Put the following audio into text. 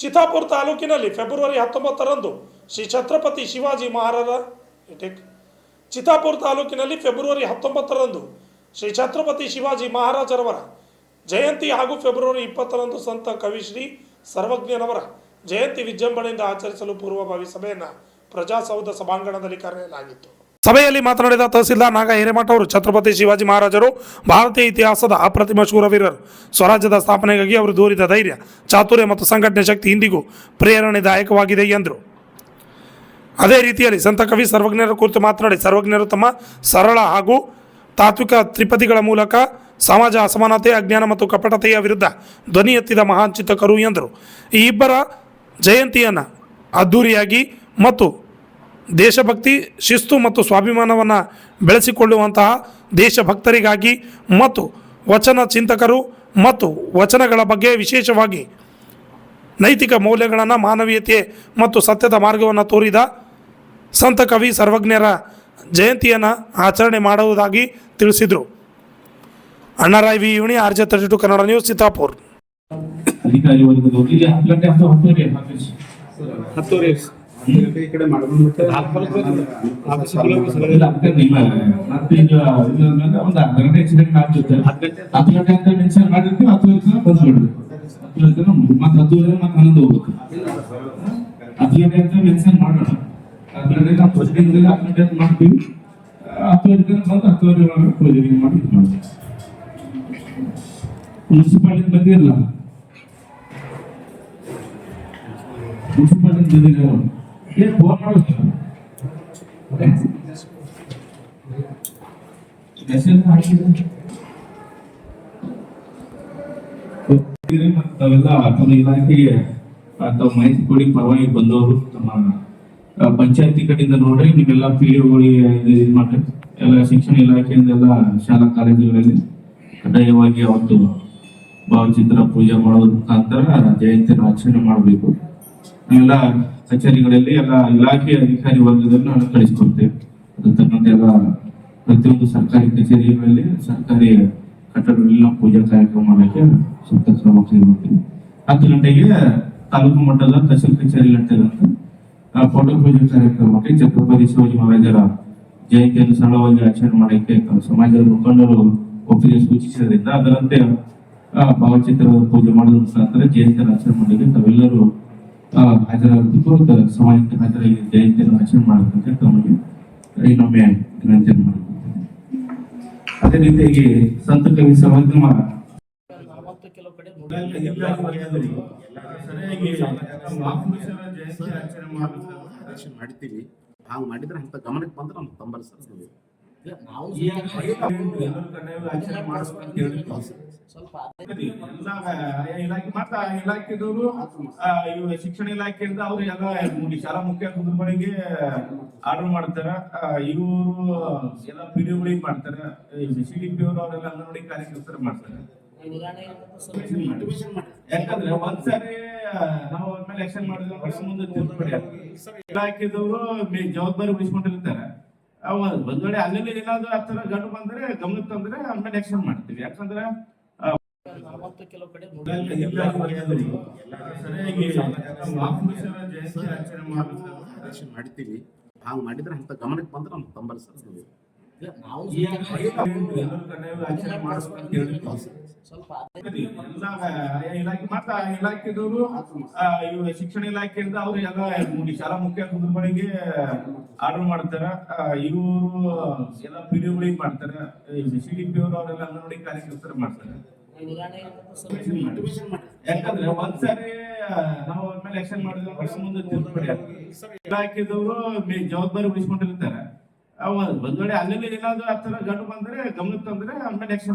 ಚಿತ್ತಾಪುರ ತಾಲೂಕಿನಲ್ಲಿ ಫೆಬ್ರವರಿ 19ರಂದು ಶ್ರೀ ಛತ್ರಪತಿ ಶಿವಾಜಿ ಮಹಾರಾಜ ಚಿತ್ತಾಪುರ ತಾಲೂಕಿನಲ್ಲಿ ಫೆಬ್ರವರಿ 19ರಂದು ಶ್ರೀ ಛತ್ರಪತಿ ಶಿವಾಜಿ ಮಹಾರಾಜರವರ ಜಯಂತಿ ಹಾಗೂ ಫೆಬ್ರವರಿ 20ರಂದು ಸಂತ ಕವಿ ಶ್ರೀ ಸರ್ವಜ್ಞನವರ ಜಯಂತಿ ವಿಜೃಂಭಣೆಯಿಂದ ಆಚರಿಸಲು ಪೂರ್ವಭಾವಿ ಸಭೆಯನ್ನು ಪ್ರಜಾಸೌಧ ಸಭಾಂಗಣದಲ್ಲಿ ಕರೆಯಲಾಗಿತ್ತು. ಸಭೆಯಲ್ಲಿ ಮಾತನಾಡಿದ ತಹಸೀಲ್ದಾರ್ ನಾಗ ಹಿರೇಮಠ ಅವರು ಛತ್ರಪತಿ ಶಿವಾಜಿ ಮಹಾರಾಜರು ಭಾರತೀಯ ಇತಿಹಾಸದ ಅಪ್ರತಿಮ ಶೂರವೀರರು. ಸ್ವರಾಜ್ಯದ ಸ್ಥಾಪನೆಗಾಗಿ ಅವರು ತೋರಿದ ಧೈರ್ಯ, ಚಾತುರ್ಯ ಮತ್ತು ಸಂಘಟನೆ ಶಕ್ತಿ ಇಂದಿಗೂ ಪ್ರೇರಣೆದಾಯಕವಾಗಿದೆ ಎಂದರು. ಅದೇ ರೀತಿಯಲ್ಲಿ ಸಂತ ಕವಿ ಸರ್ವಜ್ಞರ ಕುರಿತು ಮಾತನಾಡಿ, ಸರ್ವಜ್ಞರು ತಮ್ಮ ಸರಳ ಹಾಗೂ ತಾತ್ವಿಕ ತ್ರಿಪದಿಗಳ ಮೂಲಕ ಸಮಾಜ ಅಸಮಾನತೆ, ಅಜ್ಞಾನ ಮತ್ತು ಕಪಟತೆಯ ವಿರುದ್ಧ ಧ್ವನಿ ಎತ್ತಿದ ಮಹಾನ್ ಚಿಂತಕರು ಎಂದರು. ಈ ಇಬ್ಬರ ಜಯಂತಿಯನ್ನು ಅದ್ಧೂರಿಯಾಗಿ ಮತ್ತು ದೇಶಭಕ್ತಿ, ಶಿಸ್ತು ಮತ್ತು ಸ್ವಾಭಿಮಾನವನ್ನು ಬೆಳೆಸಿಕೊಳ್ಳುವಂತಹ ದೇಶಭಕ್ತರಿಗಾಗಿ ಮತ್ತು ವಚನ ಚಿಂತಕರು ಮತ್ತು ವಚನಗಳ ಬಗ್ಗೆ ವಿಶೇಷವಾಗಿ ನೈತಿಕ ಮೌಲ್ಯಗಳನ್ನು, ಮಾನವೀಯತೆ ಮತ್ತು ಸತ್ಯದ ಮಾರ್ಗವನ್ನು ತೋರಿದ ಸಂತ ಕವಿ ಸರ್ವಜ್ಞರ ಜಯಂತಿಯನ್ನು ಆಚರಣೆ ಮಾಡುವುದಾಗಿ ತಿಳಿಸಿದರು. ಅಣ್ಣಾರಾಯ್ ವಿ ಯುಣಿ, RJ32 ಕನ್ನಡ ನ್ಯೂಸ್, ಚಿತ್ತಾಪುರ. ಅಧಿಕಾರಿ ವರ್ಗದವರಿಗೆ ಈ ಕಡೆ ಒಂದು ಅರ್ಧ ಗಂಟೆ ಹೆಚ್ಚಿನ ಆಗ್ತದೆ. 10 ಗಂಟೆ ಅಂತ ಮೆನ್ಷನ್ ಮಾಡಿರ್ತೀವಿ, 10 ಗಂಟೆ ಬಂದ್ಬಿಡ್ರಿ. 10 ಗಂಟೆ ಮತ್ತೆ 10 ಮತ್ತೆ 11 ಹೋಗುತ್ತೆ. 10 ಗಂಟೆ ಅಂತ ಮೆನ್ಷನ್ ಮಾಡೋಣ. 10 ಗಂಟೆ ನಾವು ಹೊಸದಿನದಲ್ಲಿ 10 ಗಂಟೆ ಅಂತ ಮಾಡ್ತೀವಿ. 10 ಗಂಟೆ ಬಂದು 10 ಗಂಟೆ ಕ್ಲೋಸಿಂಗ್ ಮಾಡಿ ಮುನ್ಸಿಪಾಲಿಟಿ ಬಂದಿರಲ್ಲ. ಮುನ್ಸಿಪಾಲಿಟಿ ಬಂದಿರೋ ಏನ್ ಫೋನ್ ಮಾಡೋದು ತಾವೆಲ್ಲ ತಮ್ಮ ಇಲಾಖೆಗೆ ತಾವು ಮಾಹಿತಿ ಕೊಡಿ. ಪರವಾಗಿ ಬಂದವರು ತಮ್ಮ ಪಂಚಾಯತಿ ಕಡೆಯಿಂದ ನೋಡ್ರಿ, ನಿಮ್ಮೆಲ್ಲ PDOಗಳಿಗೆ ಇದು ಮಾಡ್ರಿ. ಎಲ್ಲ ಶಿಕ್ಷಣ ಇಲಾಖೆಯಿಂದ ಎಲ್ಲ ಶಾಲಾ ಕಾಲೇಜುಗಳಲ್ಲಿ ಕಡ್ಡಾಯವಾಗಿ ಅವತ್ತು ಭಾವಚಿತ್ರ ಪೂಜೆ ಮಾಡೋದ್ರ ಮುಖಾಂತರ ಜಯಂತಿಯನ್ನು ಆಚರಣೆ ಮಾಡಬೇಕು. ನಾವೆಲ್ಲ ಕಚೇರಿಗಳಲ್ಲಿ ಎಲ್ಲ ಇಲಾಖೆಯ ಅಧಿಕಾರಿ ವರ್ಗದಲ್ಲಿ ನಾವು ಕಳಿಸ್ಕೊಡ್ತೇವೆ. ಅದ್ರ ತಕ್ಕಂತೆ ಎಲ್ಲ ಪ್ರತಿಯೊಂದು ಸರ್ಕಾರಿ ಕಚೇರಿಗಳಲ್ಲಿ, ಸರ್ಕಾರಿ ಕಟ್ಟಡಗಳಲ್ಲಿ ನಾವು ಪೂಜಾ ಕಾರ್ಯಕ್ರಮ ಮಾಡಲಿಕ್ಕೆ ಸೂಕ್ತ ಕ್ರಮ ಕೈಗೊಳ್ತೀವಿ. 10 ಗಂಟೆಗೆ ತಾಲೂಕು ಮಟ್ಟದ ತಹಸೀಲ್ ಕಚೇರಿ ನಡೆದಂತ ಫೋಟೋ ಪೂಜೆ ಕಾರ್ಯಕ್ರಮಕ್ಕೆ ಛತ್ರಪತಿ ಶಿವಾಜಿ ಮಹಾರಾಜರ ಜಯಂತಿಯನ್ನು ಸರಳವಾಗಿ ಆಚರಣೆ ಮಾಡಲಿಕ್ಕೆ ಸಮಾಜದ ಮುಖಂಡರು ಒಪ್ಪಿಗೆ ಸೂಚಿಸಿದ್ರಿಂದ ಅದರಂತೆ ಭಾವಚಿತ್ರ ಪೂಜೆ ಮಾಡೋದ್ರ ಮುಖಾಂತರ ಜಯಂತಿಯನ್ನು ಆಚರಣೆ ಮಾಡಲಿಕ್ಕೆ ತಾವೆಲ್ಲರೂ ಹಾಜರಾಗಬೇಕು. ಸಮಾಜಕ್ಕೆ ಹಾಜರಾಗಿ ಜಯಂತಿಯನ್ನು ಆಚರಣೆ ಮಾಡಬೇಕಂತ ತಮಗೆ ಇನ್ನೊಮ್ಮೆ ವಿನಂತಿಯನ್ನು ಮಾಡಿಕೊಳ್ತೇನೆ. ಅದೇ ರೀತಿಯಾಗಿ ಸಂತ ಕವಿ ಸರ್ವಜ್ಞ ಮಾಡಿದ್ದೀವಿ. ಹಾಗೆ ಮಾಡಿದ್ರೆ ಅಂತ ಗಮನಕ್ಕೆ ಬಂದ್ರೆ ನಮ್ಗೆ ತಂಬಲ್ ಸರ್ ಇಲಾಖೆದವರು ಶಿಕ್ಷಣ ಇಲಾಖೆಯಿಂದ ಅವ್ರು ಎಲ್ಲ ಶಾಲಾ ಮುಖ್ಯ ಗುರುಗಳಿಗೆ ಆರ್ಡರ್ ಮಾಡ್ತಾರ. ಇವರು ಎಲ್ಲ PDOಗಳಿಗೆ ಮಾಡ್ತಾರ. CDP ಅವರು ಅವರೆಲ್ಲ ಅಂಗನವಾಡಿ ಕಾರ್ಯಕರ್ತರು ಮಾಡ್ತಾರೆ. ಯಾಕಂದ್ರೆ ಒಂದ್ಸರಿ ನಾವು ಅವ್ರ ಮೇಲೆ ಆಕ್ಷನ್ ಮಾಡಿದ್ರೆ ಮುಂದೆ ತಿಳ್ಕೊಡಿ. ಇಲಾಖೆದವರು ಜವಾಬ್ದಾರಿ ವಹಿಸ್ಕೊಂಡಿರ್ತಾರೆ. ಒಂದ್ ವೇಳೆ ಅಲ್ಲಲ್ಲಿ ಏನಾದ್ರು ಆ ತರ ಗಂಡು ಬಂದ್ರೆ ಗಮನಕ್ಕೆ ತಂದ್ರೆ ಆಮೇಲೆ ಆಕ್ಷನ್ ಮಾಡ್ತೀವಿ. ಯಾಕಂದ್ರೆ ಕೆಲವು ಕಡೆ ಮಾಡಿದ್ದೀವಿ. ಹಾಗೆ ಮಾಡಿದ್ರೆ ಅಂತ ಗಮನಕ್ಕೆ ಬಂದ್ರೆ ನಮ್ಗೆ ತಂಬಲ್ ಸರ್ ಇಲಾಖೆದವರು ಶಿಕ್ಷಣ ಇಲಾಖೆಯಿಂದ ಅವ್ರು ಎಲ್ಲ ಶಾಲಾ ಮುಖ್ಯ ಗುರುಗಳಿಗೆ ಆರ್ಡರ್ ಮಾಡ್ತಾರ. ಇವರು ಎಲ್ಲ PDOಗಳಿಗೆ ಮಾಡ್ತಾರೆ. CDP ಅವರು ಅವರೆಲ್ಲ ಅಂಗನವಾಡಿ ಕಾರ್ಯಕರ್ತರು ಮಾಡ್ತಾರೆ. ಯಾಕಂದ್ರೆ ಒಂದ್ಸರಿ ನಾವು ಅವ್ರ ಮೇಲೆ ಆಕ್ಷನ್ ಮಾಡಿದ್ರೆ ಮುಂದೆ ತಿಳ್ಕೊಡಿ. ಇಲಾಖೆದವರು ಜವಾಬ್ದಾರಿ ವಹಿಸ್ಕೊಂಡಿರ್ತಾರೆ. ಒಂದ್ ವೇಳೆ ಅಲ್ಲಲ್ಲಿ ಏನಾದ್ರು ಆ ತರ ಗಂಡು ಬಂದ್ರೆ ಗಮನಕ್ಕೆ ತಂದ್ರೆ ಆಮೇಲೆ ಆಕ್ಷನ್